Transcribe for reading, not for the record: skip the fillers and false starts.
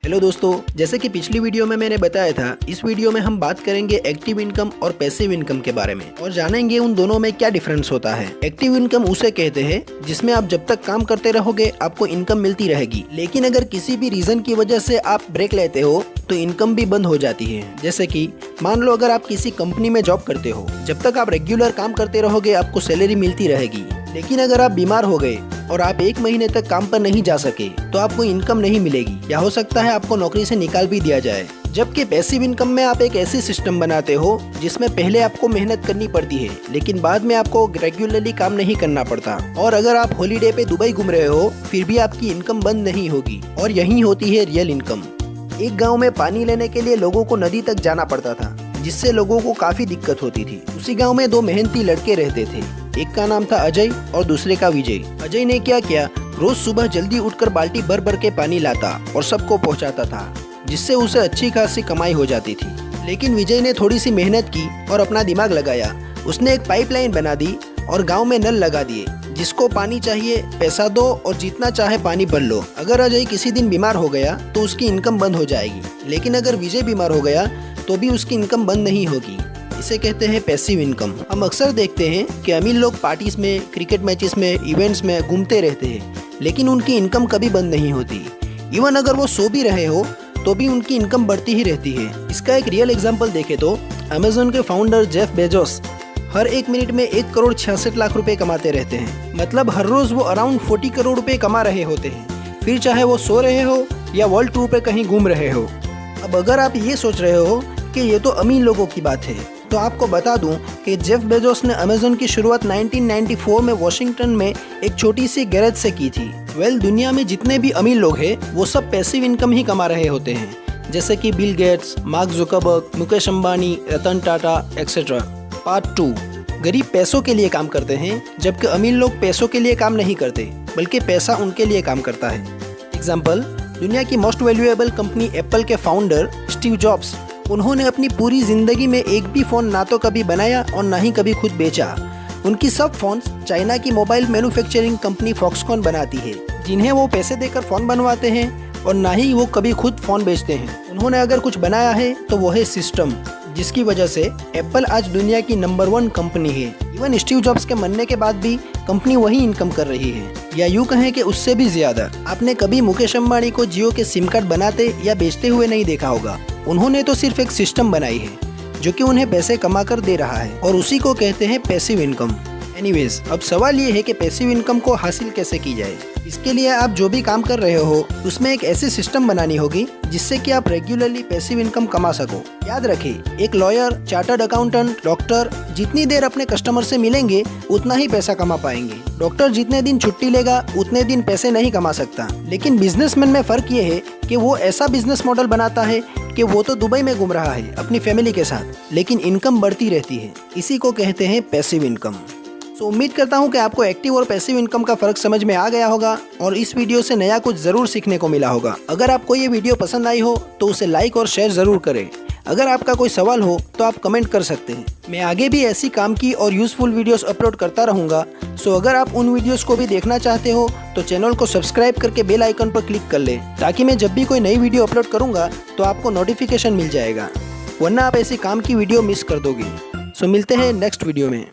Hello दोस्तों, जैसे कि पिछली वीडियो में मैंने बताया था, इस वीडियो में हम बात करेंगे एक्टिव इनकम और पैसिव इनकम के बारे में और जानेंगे उन दोनों में क्या डिफरेंस होता है। एक्टिव इनकम उसे कहते हैं जिसमें आप जब तक काम करते रहोगे आपको इनकम मिलती रहेगी, लेकिन अगर किसी भी रीजन की वजह से आप ब्रेक लेते हो तो इनकम भी बंद हो जाती है। जैसे कि मान लो अगर आप किसी कंपनी में जॉब करते हो, जब तक आप रेगुलर काम करते रहोगे आपको सैलरी मिलती रहेगी, लेकिन अगर आप बीमार हो गए और आप 1 महीने तक काम पर नहीं जा सके तो आपको इनकम नहीं मिलेगी या हो सकता है आपको नौकरी से निकाल भी दिया जाए। जबकि पैसिव इनकम में आप एक ऐसी सिस्टम बनाते हो जिसमें पहले आपको मेहनत करनी पड़ती है लेकिन बाद में आपको रेगुलरली काम नहीं करना पड़ता, और अगर आप हॉलीडे पे दुबई घूम रहे हो फिर भी आपकी इनकम बंद नहीं होगी, और यही होती है रियल इनकम। एक गाँव में पानी लेने के लिए लोगों को नदी तक जाना पड़ता था, जिससे लोगों को काफी दिक्कत होती थी। उसी गांव में 2 मेहनती लड़के रहते थे, एक का नाम था अजय और दूसरे का विजय। अजय ने क्या किया, रोज सुबह जल्दी उठकर बाल्टी भर भर के पानी लाता और सबको पहुंचाता था, जिससे उसे अच्छी खासी कमाई हो जाती थी। लेकिन विजय ने थोड़ी सी मेहनत की और अपना दिमाग लगाया। उसने एक पाइपलाइन बना दी और गाँव में नल लगा दिए, जिसको पानी चाहिए पैसा दो और जितना चाहे पानी भर लो। अगर अजय किसी दिन बीमार हो गया तो उसकी इनकम बंद हो जाएगी, लेकिन अगर विजय बीमार हो गया तो भी उसकी इनकम बंद नहीं होगी। इसे कहते हैं पैसिव इनकम। हम अक्सर देखते हैं कि अमीर लोग पार्टीज में, क्रिकेट मैचेस में, इवेंट्स में घूमते रहते हैं, लेकिन उनकी इनकम कभी बंद नहीं होती। इवन अगर वो सो भी रहे हो तो भी उनकी इनकम बढ़ती ही रहती है। इसका एक रियल एग्जाम्पल देखे तो अमेजोन के फाउंडर जेफ बेजोस हर 1 मिनट में 1 करोड़ 66 लाख रुपए कमाते रहते हैं। मतलब हर रोज वो अराउंड 40 करोड़ रुपए कमा रहे होते हैं, फिर चाहे वो सो रहे हो या वर्ल्ड टूर पे कहीं घूम रहे हो। अब अगर आप ये सोच रहे हो कि ये तो अमीर लोगों की बात है, तो आपको बता दूं कि जेफ बेजोस ने अमेजोन की शुरुआत 1994 में वॉशिंगटन में एक छोटी सी गैरेज से की थी। दुनिया में जितने भी अमीर लोग हैं वो सब पैसिव इनकम ही कमा रहे होते हैं, जैसे कि Bill Gates, Mark Zuckerberg, Mukesh Ambani, Ratan Tata etcetera. Part 2, गरीब पैसों के लिए काम करते हैं जबकि अमीर लोग पैसों के लिए काम नहीं करते, बल्कि पैसा उनके लिए काम करता है। एग्जाम्पल, दुनिया की मोस्ट वैल्यूएबल कंपनी एप्पल के फाउंडर स्टीव जॉब्स, उन्होंने अपनी पूरी जिंदगी में एक भी फ़ोन ना तो कभी बनाया और ना ही कभी खुद बेचा। उनकी सब फ़ोन्स चाइना की मोबाइल मैन्युफैक्चरिंग कंपनी फॉक्सकॉन बनाती है, जिन्हें वो पैसे देकर फ़ोन बनवाते हैं और ना ही वो कभी खुद फ़ोन बेचते हैं। उन्होंने अगर कुछ बनाया है तो वो है सिस्टम, जिसकी वजह से एप्पल आज दुनिया की नंबर 1 कंपनी है। इवन स्टीव जॉब्स के मरने के बाद भी कंपनी वही इनकम कर रही है, या यूँ कहें कि उससे भी ज्यादा। आपने कभी मुकेश अंबानी को जियो के सिम कार्ड बनाते या बेचते हुए नहीं देखा होगा। उन्होंने तो सिर्फ एक सिस्टम बनाई है जो कि उन्हें पैसे कमा कर दे रहा है, और उसी को कहते हैं पैसिव इनकम। एनीवेज, अब सवाल ये है कि पैसिव इनकम को हासिल कैसे की जाए। इसके लिए आप जो भी काम कर रहे हो उसमें एक ऐसी सिस्टम बनानी होगी जिससे कि आप रेगुलरली पैसिव इनकम कमा सको। याद रखें, एक लॉयर, चार्टर्ड अकाउंटेंट, डॉक्टर जितनी देर अपने कस्टमर से मिलेंगे उतना ही पैसा कमा पाएंगे। डॉक्टर जितने दिन छुट्टी लेगा उतने दिन पैसे नहीं कमा सकता। लेकिन बिजनेसमैन में फर्क ये है कि वो ऐसा बिजनेस मॉडल बनाता है कि वो तो दुबई में घूम रहा है अपनी फैमिली के साथ, लेकिन इनकम बढ़ती रहती है। इसी को कहते हैं पैसिव इनकम। तो उम्मीद करता हूँ कि आपको एक्टिव और पैसिव इनकम का फर्क समझ में आ गया होगा और इस वीडियो से नया कुछ जरूर सीखने को मिला होगा। अगर आपको ये वीडियो पसंद आई हो तो उसे लाइक और शेयर जरूर करें। अगर आपका कोई सवाल हो तो आप कमेंट कर सकते हैं। मैं आगे भी ऐसी काम की और यूजफुल वीडियोस अपलोड करता रहूँगा। सो अगर आप उन वीडियोस को भी देखना चाहते हो तो चैनल को सब्सक्राइब करके बेल आइकन पर क्लिक कर लें, ताकि मैं जब भी कोई नई वीडियो अपलोड करूँगा तो आपको नोटिफिकेशन मिल जाएगा, वरना आप ऐसी काम की वीडियो मिस कर दोगे। सो मिलते हैं नेक्स्ट वीडियो में।